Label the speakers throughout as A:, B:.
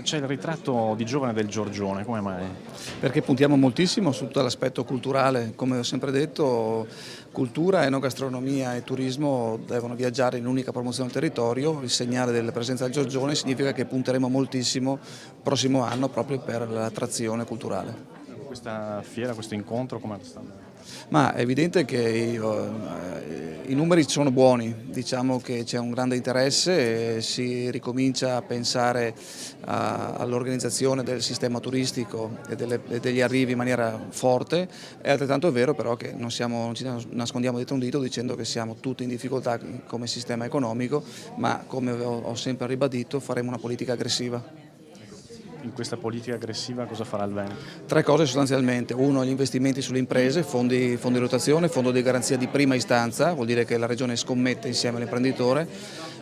A: c'è il ritratto di giovane del Giorgione, come mai?
B: Perché puntiamo moltissimo su tutto l'aspetto culturale, come ho sempre detto, cultura, enogastronomia e turismo devono viaggiare in un'unica promozione del territorio, il segnale della presenza del Giorgione significa che punteremo moltissimo il prossimo anno proprio per l'attrazione culturale.
A: Questa fiera, questo incontro, come sta andando?
B: Ma è evidente che i numeri sono buoni, diciamo che c'è un grande interesse, e si ricomincia a pensare all'organizzazione del sistema turistico e degli arrivi in maniera forte. È altrettanto vero però che non ci nascondiamo dietro un dito dicendo che siamo tutti in difficoltà come sistema economico, ma come ho sempre ribadito faremo una politica aggressiva.
A: In questa politica aggressiva cosa farà il Veneto?
B: Tre cose sostanzialmente: uno, gli investimenti sulle imprese, fondi di rotazione, fondo di garanzia di prima istanza, vuol dire che la Regione scommette insieme all'imprenditore,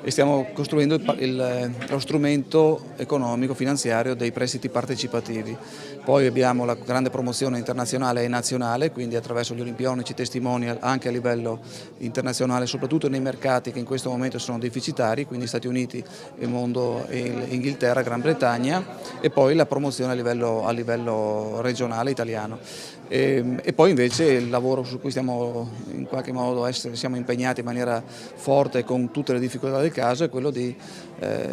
B: e stiamo costruendo lo strumento economico finanziario dei prestiti partecipativi. Poi abbiamo la grande promozione internazionale e nazionale, quindi attraverso gli olimpionici, testimonial anche a livello internazionale, soprattutto nei mercati che in questo momento sono deficitari, quindi Stati Uniti, il mondo, Inghilterra, Gran Bretagna, e poi la promozione a livello regionale italiano. E poi invece il lavoro su cui stiamo in qualche modo siamo impegnati in maniera forte con tutte le difficoltà del caso è quello di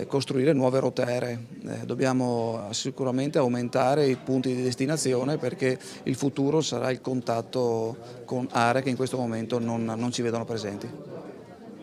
B: costruire nuove rotte aeree. Dobbiamo sicuramente aumentare i punti di destinazione perché il futuro sarà il contatto con aree che in questo momento non ci vedono presenti.